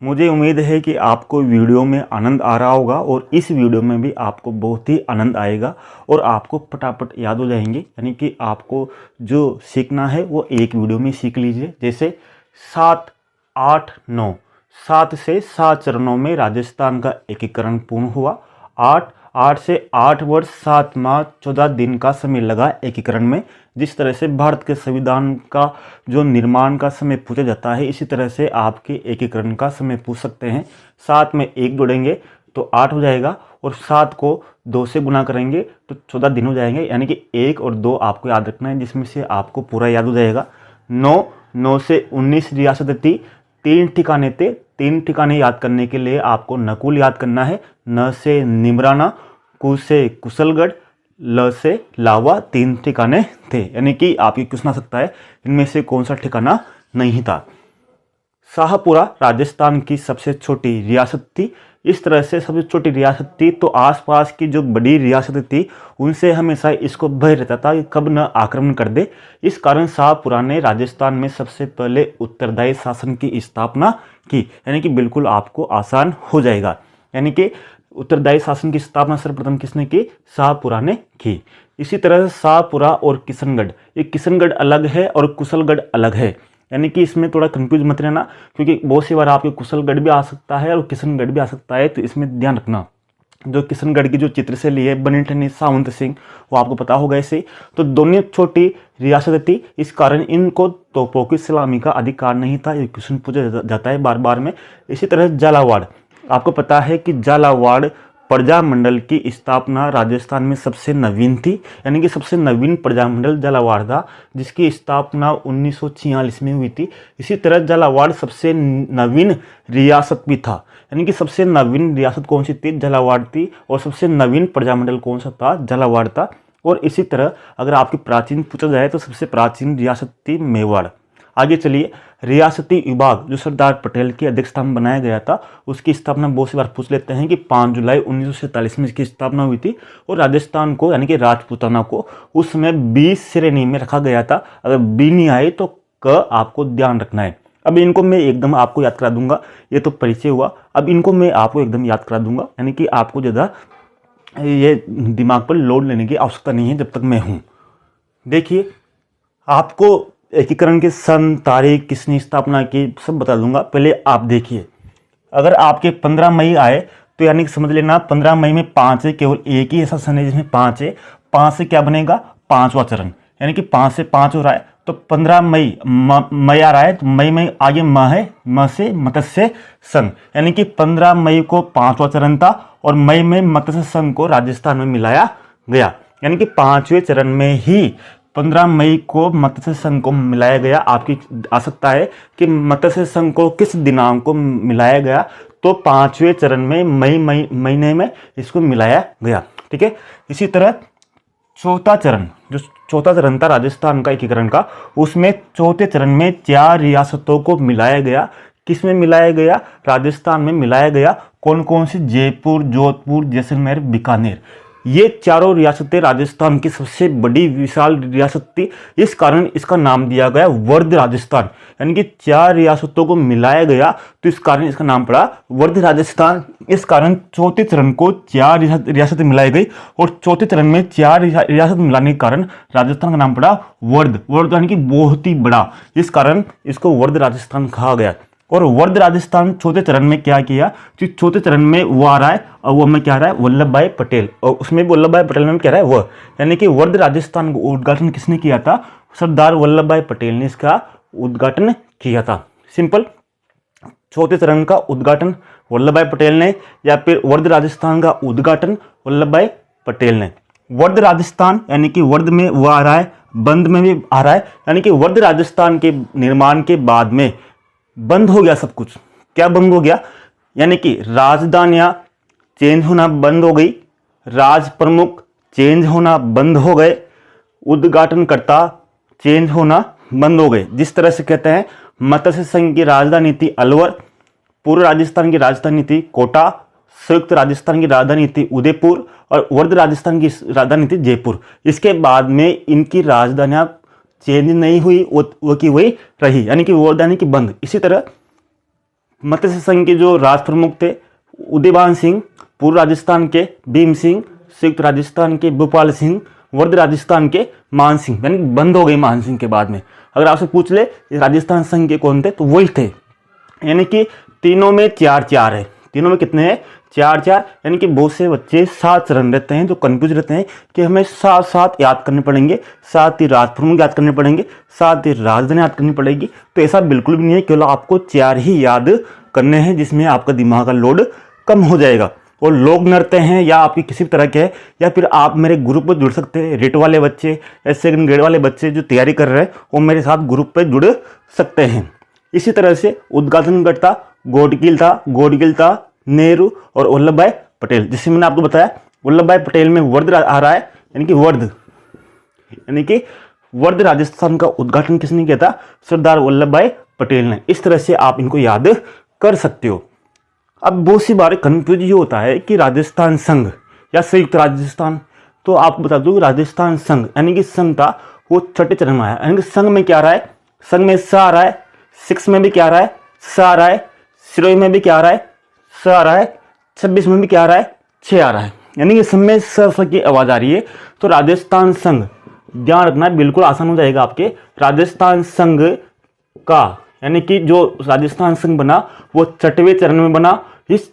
मुझे उम्मीद है कि आपको वीडियो में आनंद आ रहा होगा और इस वीडियो में भी आपको बहुत ही आनंद आएगा और आपको फटाफट याद हो जाएंगे। यानी कि आपको जो सीखना है वो एक वीडियो में सीख लीजिए। जैसे 7, 8, 9, 7 से 7 चरणों में राजस्थान का एकीकरण पूर्ण हुआ। 8 से 8 वर्ष 7 माह 14 दिन का समय लगा एकीकरण में। जिस तरह से भारत के संविधान का जो निर्माण का समय पूछा जाता है, इसी तरह से आपके एकीकरण का समय पूछ सकते हैं। 7 में 1 जोड़ेंगे तो 8 हो जाएगा और 7 को 2 से गुना करेंगे तो 14 दिन हो जाएंगे। यानी कि 1 और 2 आपको याद रखना है, जिसमें से आपको पूरा याद हो जाएगा। 9 से 19 रियासत थी, 3 ठिकाने थे। 3 ठिकाने याद करने के लिए आपको नकुल याद करना है। न से निमराना, कु से कुशलगढ़, ल से लावा, 3 ठिकाने थे। यानी कि आपकी क्वेश्चन आ सकता है इनमें से कौन सा ठिकाना नहीं था। शाहपुरा राजस्थान की सबसे छोटी रियासत थी। इस तरह से सबसे छोटी रियासत थी तो आसपास की जो बड़ी रियासत थी उनसे हमेशा इसको भय रहता था कि कब न आक्रमण कर दे। इस कारण शाहपुरा ने राजस्थान में सबसे पहले उत्तरदायी शासन की स्थापना की। यानी कि बिल्कुल आपको आसान हो जाएगा। यानी कि उत्तरदायी शासन की स्थापना सर्वप्रथम किसने की? शाहपुरा ने की। इसी तरह से शाहपुरा और किशनगढ़, ये किशनगढ़ अलग है और कुशलगढ़ अलग है। यानी कि इसमें थोड़ा कंफ्यूज मत रहना, क्योंकि बहुत सी बार आपके कुशलगढ़ भी आ सकता है और किशनगढ़ भी आ सकता है, तो इसमें ध्यान रखना। जो किशनगढ़ की जो चित्र से लिए बनीठनी सावंत सिंह, वो आपको पता होगा इसे। तो दोनों छोटी रियासत थी, इस कारण इनको तोपों की सलामी का अधिकार नहीं था। ये क्वेश्चन पूछा जाता है बार बार में। इसी तरह झालावाड़, आपको पता है कि झालावाड़ प्रजामंडल की स्थापना राजस्थान में सबसे नवीन थी। यानी कि सबसे नवीन प्रजामंडल झालावाड़ था, जिसकी स्थापना 1946 में हुई थी। इसी तरह झालावाड़ सबसे नवीन रियासत भी था। यानी कि सबसे नवीन रियासत कौन सी थी? झालावाड़ थी। और सबसे नवीन प्रजामंडल कौन सा था? झालावाड़ था। और इसी तरह अगर आपकी प्राचीन पूछा जाए तो सबसे प्राचीन रियासत थी मेवाड़। आगे चलिए, रियासती विभाग जो सरदार पटेल की अध्यक्षता में बनाया गया था, उसकी स्थापना बहुत सी बार पूछ लेते हैं कि 5 जुलाई 1947 में इसकी स्थापना हुई थी। और राजस्थान को यानी कि राजपूताना को उस समय 20 श्रेणी में रखा गया था। अगर बी नहीं आए तो क आपको ध्यान रखना है। अब इनको मैं एकदम आपको याद करा दूंगा, ये तो परिचय हुआ। अब इनको मैं आपको एकदम याद करा दूंगा, यानी कि आपको ज़्यादा ये दिमाग पर लोड लेने की आवश्यकता नहीं है जब तक मैं हूँ। देखिए, आपको एकीकरण के सन, तारीख, किसने स्थापना की, सब बता दूंगा। पहले आप देखिए, अगर आपके 15 मई आए तो यानी कि समझ लेना 15 मई में 5 है, केवल एक ही ऐसा सन है जिसमें 5 है। 5 से क्या बनेगा? 5वां चरण। यानी कि 5 से 5 हो रहा है तो 15 मई मई आ रहा है, तो मई में आगे म है, म से मत्स्य सन। यानी कि 15 मई को 5वां चरण था और मई में मत्स्य सन को राजस्थान में मिलाया गया। यानी कि 5वें चरण में ही 15 मई को मत्स्य संघ को मिलाया गया। आपकी आ सकता है कि मत्स्य संघ को किस दिनांक को मिलाया गया, तो 5वें चरण में मई महीने में इसको मिलाया गया। ठीक है। इसी तरह चौथा चरण, जो चौथा चरण था राजस्थान का एकीकरण का, उसमें चौथे चरण में 4 रियासतों को मिलाया गया। किस में मिलाया गया? राजस्थान में मिलाया गया। कौन कौन सी? जयपुर, जोधपुर, जैसलमेर, बीकानेर। ये चारों रियासतें राजस्थान की सबसे बड़ी विशाल रियासत थी। इस कारण इसका नाम दिया गया वर्ध राजस्थान। यानी कि 4 रियासतों को मिलाया गया तो इस कारण इसका नाम पड़ा वर्ध राजस्थान। इस कारण चौथे चरण को 4 रियासतें मिलाई गई और चौथे चरण में 4 रियासत मिलाने के कारण राजस्थान का नाम पड़ा वर्ध। वर्ध यानी कि बहुत ही बड़ा, इस कारण इसको वर्ध राजस्थान कहा गया। और वर्ध राजस्थान चौथे चरण में क्या किया? चौथे चरण में वो आ रहा है और वो में क्या आ रहा है? वल्लभ भाई पटेल। और उसमें वल्लभ भाई पटेल में क्या रहा है? वह, यानी कि वर्ध राजस्थान का उद्घाटन किसने किया था? सरदार वल्लभ भाई पटेल ने इसका उद्घाटन किया था। सिंपल, चौथे चरण का उद्घाटन वल्लभ भाई पटेल ने, या फिर वर्ध राजस्थान का उद्घाटन वल्लभ भाई पटेल ने। वर्ध राजस्थान यानी कि वर्ध में वो आ रहा है, बंद में भी आ रहा है। यानी कि वर्ध राजस्थान के निर्माण के बाद में बंद हो गया सब कुछ। क्या बंद हो गया? यानी कि राजधानियां चेंज होना बंद हो गई, राज प्रमुख चेंज होना बंद हो गए, उद्घाटनकर्ता चेंज होना बंद हो गए। जिस तरह से कहते हैं, मत्स्य संघ की राजधानी थी अलवर, पूर्व राजस्थान की राजधानी थी कोटा, संयुक्त राजस्थान की राजधानी थी उदयपुर और वर्ध राजस्थान की राजधानी थी जयपुर। इसके बाद में इनकी राजधानियां चेंज नहीं हुई, वो की वही रही, यानी कि वो यानी कि बंद। इसी तरह मत्स्य संघ के जो राज प्रमुख थे उदयभान सिंह, पूर्व राजस्थान के भीम सिंह, संयुक्त राजस्थान के भूपाल सिंह, वर्ध राजस्थान के मान सिंह, यानी बंद हो गई मान सिंह के बाद में। अगर आपसे पूछ ले राजस्थान संघ के कौन थे तो वही थे, यानी कि तीनों में 4-4 है। तीनों में कितने हैं? 4-4, यानी कि बहुत से बच्चे 7 चरण रहते हैं जो कंफ्यूज रहते हैं कि हमें 7 याद करने पड़ेंगे, 7 ही राज प्रमुख याद करने पड़ेंगे, 7 ही राजधानी याद करनी पड़ेगी। तो ऐसा बिल्कुल भी नहीं है, केवल आपको 4 ही याद करने हैं, जिसमें आपका दिमाग का लोड कम हो जाएगा। और लोग नृत्य हैं या आपकी किसी भी तरह के हैं, या फिर आप मेरे ग्रुप में जुड़ सकते हैं। रेट वाले बच्चे या सेकंड ग्रेड वाले बच्चे जो तैयारी कर रहे हैं वो मेरे साथ ग्रुप पे जुड़ सकते हैं। इसी तरह से उद्घाटनकर्ता गोडगिल था, नेहरू और वल्लभ भाई पटेल। जिससे मैंने आपको बताया वल्लभ भाई पटेल में वर्ध आ रहा है, यानी कि वर्ध राजस्थान का उद्घाटन किसने किया था? सरदार वल्लभ भाई पटेल ने। इस तरह से आप इनको याद कर सकते हो। अब बहुत सी बार कंफ्यूज ये होता है कि राजस्थान संघ या संयुक्त राजस्थान, तो आपको बता दूं राजस्थान संघ यानी कि संघ था वो छठे चरण में आया। यानी कि संघ में क्या आ रहा है? संघ में स आ रहा है, 6 में भी क्या आ रहा है? स आ रहा है, सिरोही में भी क्या आ रहा है? स आ रहा है, 26 में भी क्या आ रहा है? 6 आ रहा है, यानी कि सब में स की आवाज आ रही है। तो राजस्थान संघ ध्यान रखना बिल्कुल आसान हो जाएगा आपके। राजस्थान संघ का यानी कि जो राजस्थान संघ बना वो 6वें चरण में बना। इस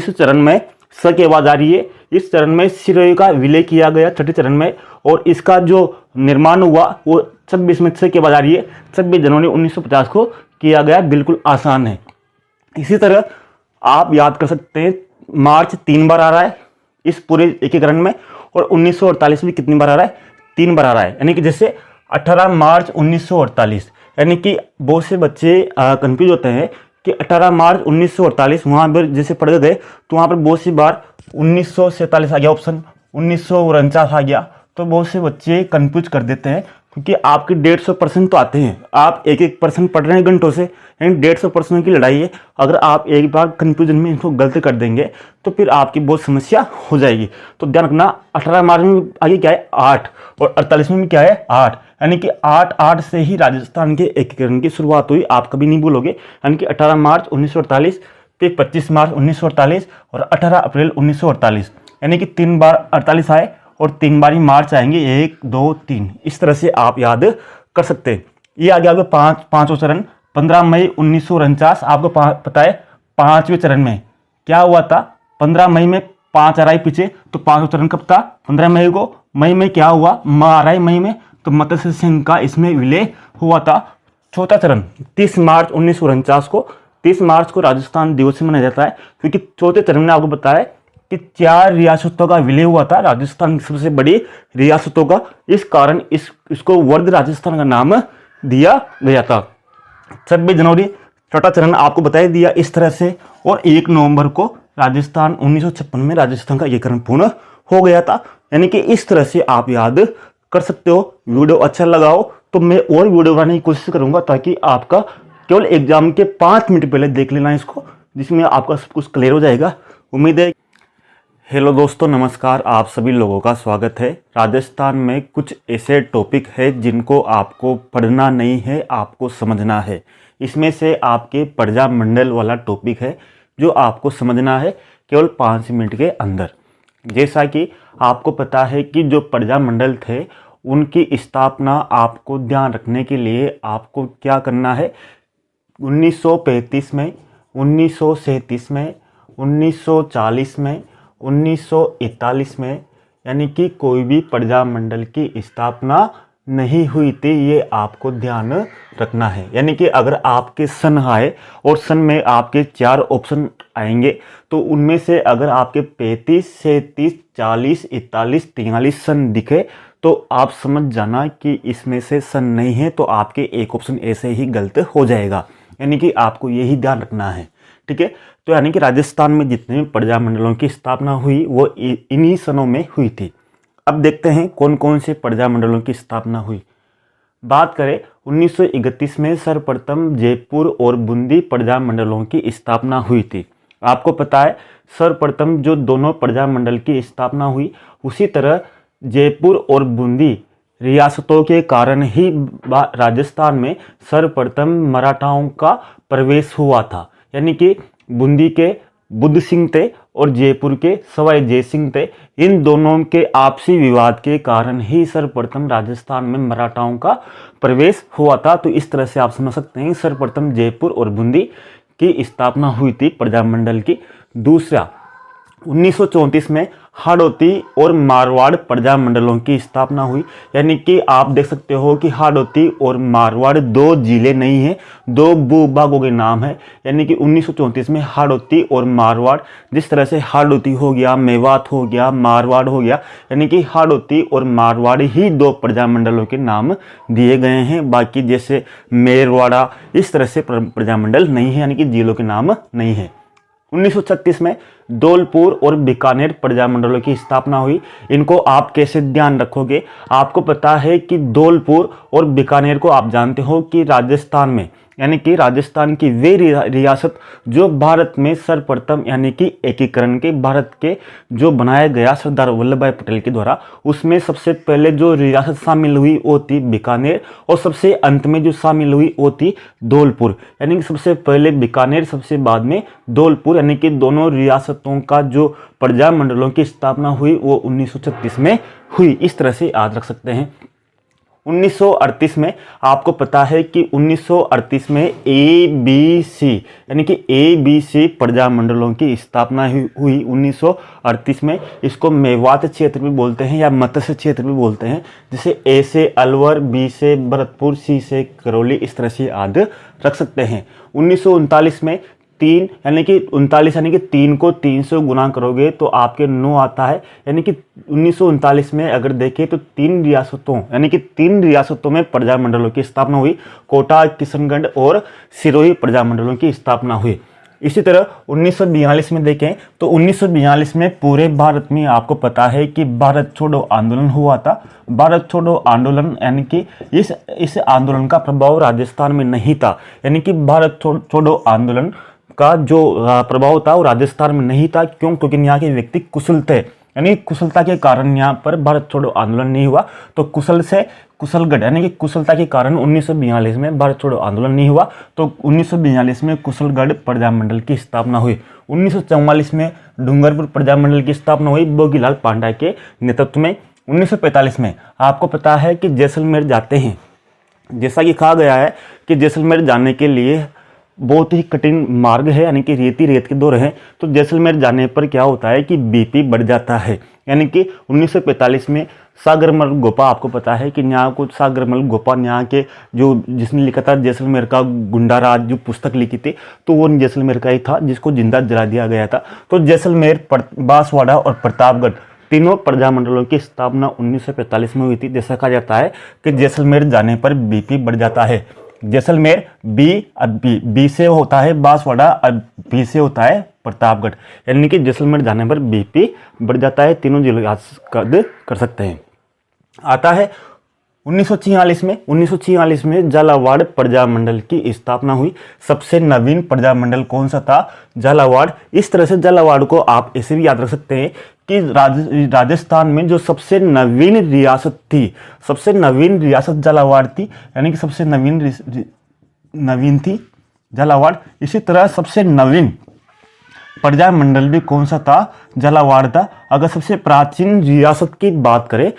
चरण में स की आवाज आ रही है। इस चरण में सिरोही का विलय किया गया 6ठे चरण में, और इसका जो निर्माण हुआ वो 26 में स की आवाज आ रही है। 26 जनवरी 1950 को किया गया। बिल्कुल आसान है। इसी तरह आप याद कर सकते हैं मार्च 3 बार आ रहा है इस पूरे एकीकरण में, और 1948 भी कितनी बार आ रहा है? 3 बार आ रहा है। यानी कि जैसे 18 मार्च 1948, यानी कि बहुत से बच्चे कंफ्यूज होते हैं कि 18 मार्च 1948 वहाँ पर जैसे पढ़ गए तो वहाँ पर बहुत सी बार 1947 आ गया ऑप्शन, 1949 आ गया, तो बहुत से बच्चे कंफ्यूज कर देते हैं। क्योंकि आपके 150% तो आते हैं, आप 1% पढ़ रहे हैं घंटों से, यानी 150% की लड़ाई है। अगर आप एक बार कंफ्यूजन में इनको गलत कर देंगे तो फिर आपकी बहुत समस्या हो जाएगी। तो ध्यान रखना 18 मार्च में आगे क्या है? 8, और 48 में भी क्या है? 8, यानी कि 8 से ही राजस्थान के एकीकरण की शुरुआत हुई। आप कभी नहीं भूलोगे। यानी कि 18 मार्च 1948, फिर 25 मार्च 1948 और 18 अप्रैल 1948, यानी कि 3 बार 48 आए और 3 बार ही मार्च आएंगे, 1 2 3। इस तरह से आप याद कर सकते हैं। ये आ गया आपका पांचों चरण। 15 मई 1949 आपको पता है 5वें चरण में क्या हुआ था? 15 मई में 5 आ रहा है पीछे, तो 5वां चरण कब था? 15 मई को। मई में क्या हुआ? आ रहा है मई में, तो मत्स्य संघ का इसमें विलय हुआ था। चौथा चरण 30 मार्च 1949 को, 30 मार्च को राजस्थान दिवस मनाया जाता है, क्योंकि चौथे चरण में आपको बताया कि 4 रियासतों का विलय हुआ था, राजस्थान की सबसे बड़ी रियासतों का। इस कारण इसको वर्ध राजस्थान का नाम दिया गया था। 26 जनवरी छठा चरण आपको बताया दिया इस तरह से, और 1 नवंबर को राजस्थान 1956 में राजस्थान का एकीकरण पूर्ण हो गया था। यानी कि इस तरह से आप याद कर सकते हो। वीडियो अच्छा लगा हो तो मैं और वीडियो बनाने की कोशिश करूंगा, ताकि आपका केवल एग्जाम के 5 मिनट पहले देख लेना इसको, जिसमें आपका सब कुछ क्लियर हो जाएगा। उम्मीद है। हेलो दोस्तों, नमस्कार। आप सभी लोगों का स्वागत है। राजस्थान में कुछ ऐसे टॉपिक है जिनको आपको पढ़ना नहीं है, आपको समझना है। इसमें से आपके प्रजा मंडल वाला टॉपिक है जो आपको समझना है केवल 5 मिनट के अंदर। जैसा कि आपको पता है कि जो प्रजा मंडल थे उनकी स्थापना आपको ध्यान रखने के लिए आपको क्या करना है? 1935 में, 1937 में, 1940 में, 1941 में, यानी कि कोई भी प्रजा मंडल की स्थापना नहीं हुई थी। ये आपको ध्यान रखना है। यानी कि अगर आपके सन आए और सन में आपके 4 ऑप्शन आएंगे, तो उनमें से अगर आपके 35 से 30 40 41 43 सन दिखे तो आप समझ जाना कि इसमें से सन नहीं है, तो आपके एक ऑप्शन ऐसे ही गलत हो जाएगा। यानी कि आपको यही ध्यान रखना है, ठीक है। तो यानी कि राजस्थान में जितने भी प्रजा मंडलों की स्थापना हुई वो इन्हीं सनों में हुई थी। अब देखते हैं कौन कौन से प्रजा मंडलों की स्थापना हुई। बात करें 1931 में सर्वप्रथम जयपुर और बूंदी प्रजा मंडलों की स्थापना हुई थी। आपको पता है सर्वप्रथम जो दोनों प्रजा मंडल की स्थापना हुई, उसी तरह जयपुर और बूंदी रियासतों के कारण ही राजस्थान में सर्वप्रथम मराठाओं का प्रवेश हुआ था। यानी कि बूंदी के बुद्ध सिंह थे और जयपुर के सवाई जय सिंह थे। इन दोनों के आपसी विवाद के कारण ही सर्वप्रथम राजस्थान में मराठाओं का प्रवेश हुआ था। तो इस तरह से आप समझ सकते हैं सर्वप्रथम जयपुर और बूंदी की स्थापना हुई थी प्रजामंडल की। दूसरा, 1934 में हाड़ौती और मारवाड़ प्रजामंडलों की स्थापना हुई। यानी कि आप देख सकते हो कि हाड़ौती और मारवाड़ दो जिले नहीं हैं, दो भूभागों के नाम है। यानी कि 1934 में हाड़ौती और मारवाड़, जिस तरह से हाड़ौती हो गया, मेवात हो गया, मारवाड़ हो गया, यानी कि हाड़ौती और मारवाड़ ही दो प्रजामंडलों के नाम दिए गए हैं। बाकी जैसे मेरवाड़ा इस तरह से प्रजामंडल नहीं है, यानी कि जिलों के नाम नहीं है। 1936 में धौलपुर और बीकानेर प्रजामंडलों की स्थापना हुई। इनको आप कैसे ध्यान रखोगे? आपको पता है कि धौलपुर और बीकानेर को आप जानते हो कि राजस्थान में, यानी कि राजस्थान की वे रियासत जो भारत में सर्वप्रथम यानी कि एकीकरण के भारत के जो बनाया गया सरदार वल्लभ भाई पटेल के द्वारा, उसमें सबसे पहले जो रियासत शामिल हुई वो थी बीकानेर और सबसे अंत में जो शामिल हुई वो थी धौलपुर। यानी कि सबसे पहले बीकानेर, सबसे बाद में धौलपुर, यानी कि दोनों रियासतों का जो प्रजामंडलों की स्थापना हुई वो 1936 में हुई। इस तरह से याद रख सकते हैं। 1938 में आपको पता है कि 1938 में ABC यानी कि ABC प्रजामंडलों की स्थापना हुई 1938 में। इसको मेवात क्षेत्र भी बोलते हैं या मत्स्य क्षेत्र भी बोलते हैं, जैसे A से अलवर, B से भरतपुर, C से करौली, इस तरह से याद रख सकते हैं। 1939 में 3 यानी कि 39 यानी कि 3 को 3 से गुना करोगे तो आपके 9 आता है। यानी कि 1939 में अगर देखें तो 3 रियासतों यानी कि 3 रियासतों में प्रजामंडलों की स्थापना हुई। कोटा, किशनगढ़ और सिरोही प्रजामंडलों की स्थापना हुई। इसी तरह 1942 में देखें तो 1942 में पूरे भारत में आपको पता है कि भारत छोड़ो आंदोलन हुआ था। भारत छोड़ो आंदोलन यानी कि इस आंदोलन का प्रभाव राजस्थान में नहीं था। यानी कि भारत छोड़ो आंदोलन का जो प्रभाव था वो राजस्थान में नहीं था। क्यों? क्योंकि यहाँ के व्यक्ति कुशल थे, यानी कुशलता के कारण यहाँ पर भारत छोड़ो आंदोलन नहीं हुआ। तो कुशल से कुशलगढ़ यानी कि कुशलता के कारण 1942 में भारत छोड़ो आंदोलन नहीं हुआ। तो 1942 में कुशलगढ़ प्रजामंडल की स्थापना हुई। 1944 में डूंगरपुर प्रजामंडल की स्थापना हुई भोगीलाल पांडा के नेतृत्व में। 1945 में आपको पता है कि जैसलमेर जाते हैं। जैसा कि कहा गया है कि जैसलमेर जाने के लिए बहुत ही कठिन मार्ग है, यानी कि रेत के दौर हैं। तो जैसलमेर जाने पर क्या होता है कि BP बढ़ जाता है। यानी कि 1945 में सागरमल गोपा, आपको पता है कि यहाँ को सागरमल गोपा यहाँ के जो जिसने लिखा था जैसलमेर का गुंडा राज, जो पुस्तक लिखी थी, तो वो जैसलमेर का ही था जिसको जिंदा जला दिया गया था। तो जैसलमेर, बांसवाड़ा और प्रतापगढ़ तीनों प्रजामंडलों की स्थापना 1945 में हुई थी। जैसा कहा जाता है कि जैसलमेर जाने पर BP बढ़ जाता है। जैसलमेर बी से होता है बांसवाड़ा और B से होता है प्रतापगढ़, यानी कि जैसलमेर जाने पर BP बढ़ जाता है। तीनों जिले याद कर सकते हैं। आता है 1946 में झालावाड़ प्रजामंडल की स्थापना हुई। सबसे नवीन प्रजामंडल कौन सा था? झालावाड़। इस तरह से झालावाड़ को आप ऐसे भी याद रख सकते हैं कि राजस्थान में जो सबसे नवीन रियासत थी, सबसे नवीन रियासत झालावाड़ थी, यानी कि सबसे नवीन थी झालावाड़। इसी तरह सबसे नवीन प्रजामंडल भी कौन सा था? झालावाड़ था। अगर सबसे प्राचीन रियासत की बात करें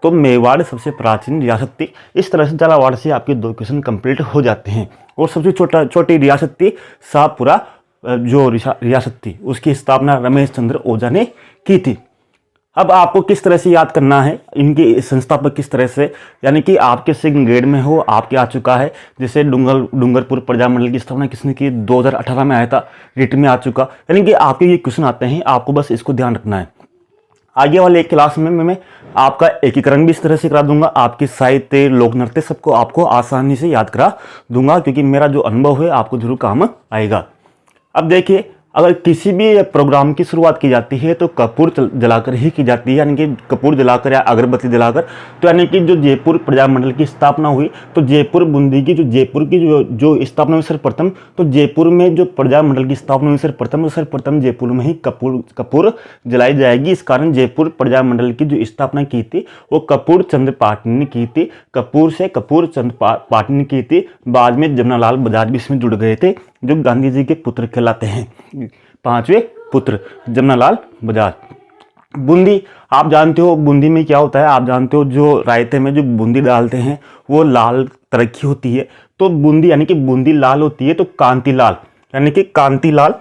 तो मेवाड़ सबसे प्राचीन रियासत थी। इस तरह से झालावाड़ से आपके 2 क्वेश्चन कंप्लीट हो जाते हैं। और सबसे छोटी रियासत थी शाहपुरा, जो रियासत थी उसकी स्थापना रमेश चंद्र ओझा ने की थी। अब आपको किस तरह से याद करना है, इनके संस्थापक किस तरह से, यानी कि आपके सेकंड ग्रेड में हो, आपके आ चुका है। जैसे डूंगरपुर प्रजामंडल की स्थापना किसने की? 2018 में आया था, रिट में आ चुका। यानी कि आपके ये क्वेश्चन आते हैं, आपको बस इसको ध्यान रखना है। आगे वाले एक क्लास में मैं आपका एकीकरण भी इस तरह से करा दूंगा, आपके साहित्य, लोक नृत्य सबको आपको आसानी से याद करा दूंगा, क्योंकि मेरा जो अनुभव है आपको जरूर काम आएगा। अब देखिए, अगर किसी भी प्रोग्राम की शुरुआत की जाती है तो कपूर जलाकर ही की जाती है, यानी कि कपूर जलाकर या अगरबत्ती जलाकर। तो यानी कि जो जयपुर प्रजामंडल की स्थापना हुई, तो जयपुर बूंदी की जो स्थापना हुई सर्वप्रथम, तो जयपुर में जो प्रजामंडल की स्थापना हुई सर्वप्रथम जयपुर में ही कपूर जलाई जाएगी। इस कारण जयपुर प्रजामंडल की जो स्थापना की थी वो कपूर चंद पाटनी ने की थी। कपूर से कपूर चंद पाटनी की थी। बाद में जमनालाल बजाज भी इसमें जुड़ गए थे। जो गांधी जी के पुत्र कहलाते हैं, 5वें पुत्र जमनालाल बजाज। बूंदी आप जानते हो, बूंदी में क्या होता है आप जानते हो, जो रायते में जो बूंदी डालते हैं वो लाल तरह की होती है। तो बूंदी यानी कि बूंदी लाल होती है, तो कांतिलाल यानी कि कांतिलाल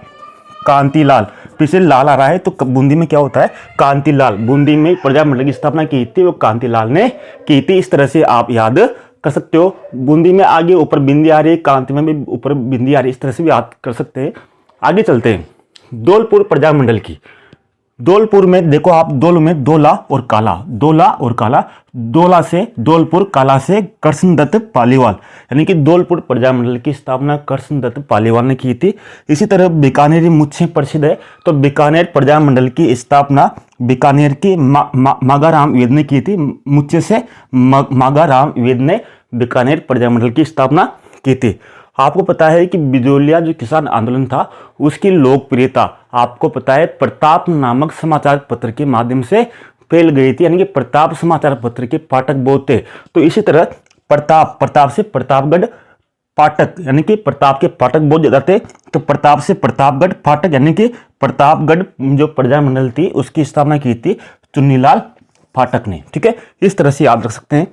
पीछे लाल आ रहा है, तो बूंदी में क्या होता है कांतिलाल। बूंदी में प्रजामंडल की स्थापना की थी वो कांतिलाल ने की थी। इस तरह से आप याद कर सकते हो। बूंदी में आगे ऊपर बिंदी आ रही है, कांति में भी ऊपर बिंदी आ रही है, इस तरह से भी याद कर सकते हैं। आगे चलते हैं धौलपुर प्रजामंडल की। धौलपुर में देखो आप, धौल में दोला और काला, दोला से धौलपुर, काला से कृष्णदत्त पालीवाल, यानी कि धौलपुर प्रजामंडल की स्थापना कृष्णदत्त पालीवाल ने की थी। इसी तरह बीकानेरी मुच्छें प्रसिद्ध है, तो बीकानेर प्रजामंडल की स्थापना बीकानेर के मागाराम वेद ने की थी। मुच्छे से मागाराम वेद ने बीकानेर प्रजामंडल की स्थापना की थी। आपको पता है कि बिजोलिया जो किसान आंदोलन था उसकी लोकप्रियता आपको पता है प्रताप नामक समाचार पत्र के माध्यम से फैल गई थी, यानी कि प्रताप समाचार पत्र के पाठक बहुत थे। तो इसी तरह प्रताप से प्रतापगढ़ पाठक, यानी कि प्रताप के पाठक बहुत ज्यादा थे, तो प्रताप से प्रतापगढ़ पाठक, यानी कि प्रतापगढ़ जो प्रजामंडल थी उसकी स्थापना की थी चुन्नीलाल पाठक ने। ठीक है, इस तरह से याद रख सकते हैं।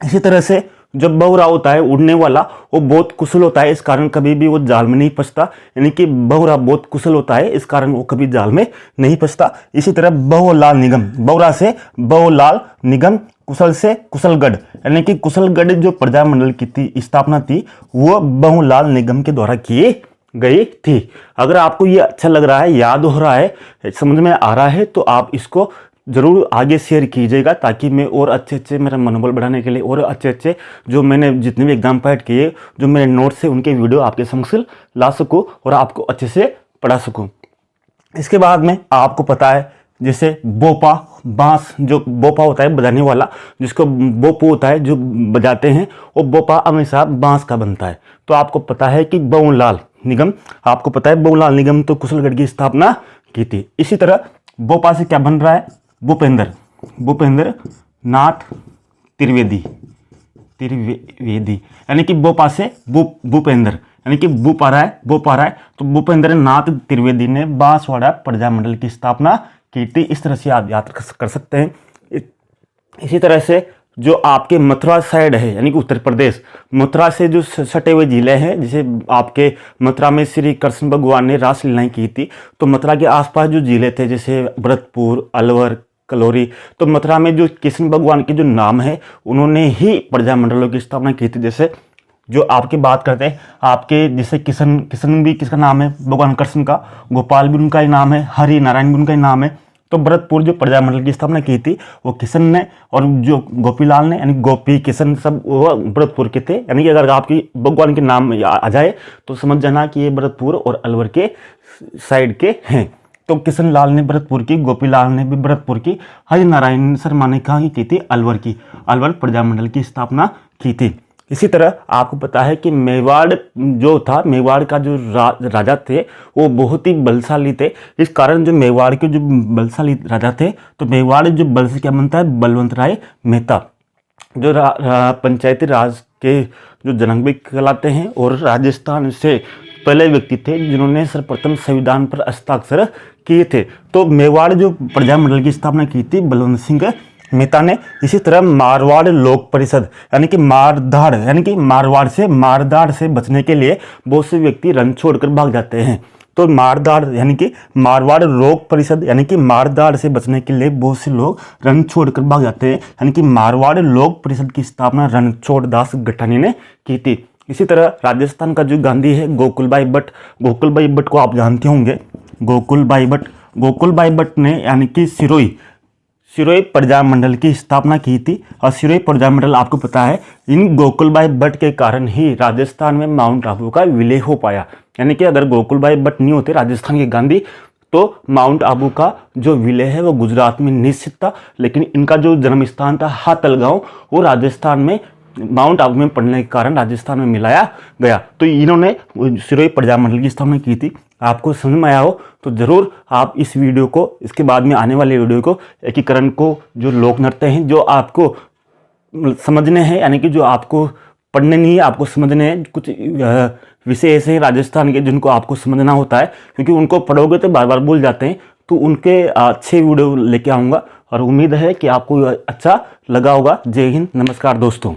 इसी तरह से जो बहुरा होता है उड़ने वाला, वो बहुत कुशल होता है, इस कारण कभी भी वो जाल में नहीं फंसता, यानी कि बहुरा बहुत कुशल होता है, इस कारण वो कभी जाल में नहीं फंसता। इसी तरह बहुलाल निगम, बहुरा से बहुलाल निगम, कुशल से कुशलगढ़, यानी कि कुशलगढ़ जो प्रजामंडल की थी स्थापना थी वो बहुलाल निगम के द्वारा की गई थी। अगर आपको ये अच्छा लग रहा है, याद हो रहा है, समझ में आ रहा है, तो आप इसको जरूर आगे शेयर कीजिएगा, ताकि मैं और अच्छे मेरा मनोबल बढ़ाने के लिए और अच्छे जो मैंने जितने भी एग्जाम पार्ट किए, जो मेरे नोट्स है उनके वीडियो आपके समक्ष ला सकूं और आपको अच्छे से पढ़ा सकूं। इसके बाद में आपको पता है जैसे बोपा, बांस, जो बोपा होता है बजाने वाला, जिसको बोपो होता है जो बजाते हैं, वो बोपा हमेशा बांस का बनता है। तो आपको पता है कि बहुलाल निगम, आपको पता है बहुलाल निगम तो कुशलगढ़ की स्थापना की थी। इसी तरह बोपा से क्या बन रहा है, भूपेंद्र नाथ त्रिवेदी, यानी कि बोपा से भूपेंद्र, यानी कि भूप आ रहा है, तो भूपेंद्र नाथ त्रिवेदी ने बांसवाड़ा प्रजामंडल की स्थापना की थी। इस तरह से आप याद कर सकते हैं। इसी तरह से जो आपके मथुरा साइड है, यानी कि उत्तर प्रदेश, मथुरा से जो सटे हुए जिले हैं, जैसे आपके मथुरा में श्री कृष्ण भगवान ने रासलीलाएं की थी, तो मथुरा के आसपास जो जिले थे जैसे भरतपुर, अलवर, कलौरी, तो मथुरा में जो कृष्ण भगवान के जो नाम है उन्होंने ही प्रजामंडलों की स्थापना की थी। जैसे जो आपकी बात करते हैं, आपके जैसे किशन भी किसका नाम है, भगवान कृष्ण का, गोपाल भी उनका ही नाम है, हरि नारायण भी उनका ही नाम है। तो भरतपुर जो प्रजामंडल की स्थापना की थी वो किशन ने, और जो गोपीलाल ने, यानी गोपी किशन सब वो भरतपुर के थे। यानी कि अगर आपकी भगवान के नाम आ जाए तो समझ जाना कि ये भरतपुर और अलवर के साइड के हैं। तो किशन लाल ने भरतपुर की, गोपीलाल ने भी भरतपुर की, हरि नारायण शर्मा ने कहाँ की थी, अलवर की, अलवर प्रजामंडल की स्थापना की थी। इसी तरह आपको पता है कि मेवाड़ जो था, मेवाड़ का जो राजा थे वो बहुत ही बलशाली थे। इस कारण जो मेवाड़ के जो बलशाली राजा थे, तो मेवाड़ जो बल से क्या बनता है, बलवंत राय मेहता, जो पंचायती राज के जो जनक भी कहलाते हैं, और राजस्थान से पहले व्यक्ति थे जिन्होंने सर्वप्रथम संविधान पर हस्ताक्षर किए थे। तो मेवाड़ जो प्रजामंडल की स्थापना की थी बलवंत सिंह मेहता ने। इसी तरह मारवाड़ लोक परिषद, यानी कि मारधाड़, यानी कि मारधाड़ से बचने के लिए बहुत से व्यक्ति रण छोड़कर भाग जाते हैं। तो मारधाड़ यानी कि मारवाड़ लोक परिषद, यानी कि मारधाड़ से बचने के लिए बहुत से लोग रण छोड़कर भाग जाते हैं, यानी कि मारवाड़ लोक परिषद की स्थापना रणछोड़ दास गठानी ने की थी। इसी तरह राजस्थान का जो गांधी है गोकुलभाई भट्ट को आप जानते होंगे। गोकुलभाई भट्ट ने यानी कि सिरोही प्रजामंडल की स्थापना की थी। और सिरोही प्रजामंडल आपको पता है, इन गोकुलभाई भट्ट के कारण ही राजस्थान में माउंट आबू का विलय हो पाया। यानी कि अगर गोकुलभाई भट्ट नहीं होते राजस्थान के गांधी, तो माउंट आबू का जो विलय है वो गुजरात में निश्चित था। लेकिन इनका जो जन्म स्थान था हातलगांव, वो राजस्थान में माउंट आबू में पड़ने के कारण राजस्थान में मिलाया गया। तो इन्होंने सिरोही प्रजामंडल की स्थापना की थी। आपको समझ में आया हो तो जरूर आप इस वीडियो को, इसके बाद में आने वाले वीडियो को, एकीकरण को, जो लोक नृत्य हैं जो आपको समझने हैं, यानी कि जो आपको पढ़ने नहीं है, आपको समझने हैं। कुछ विषय ऐसे हैं राजस्थान के जिनको आपको समझना होता है, क्योंकि उनको पढ़ोगे तो बार बार भूल जाते हैं। तो उनके अच्छे वीडियो लेके आऊँगा और उम्मीद है कि आपको अच्छा लगा होगा। जय हिंद, नमस्कार दोस्तों।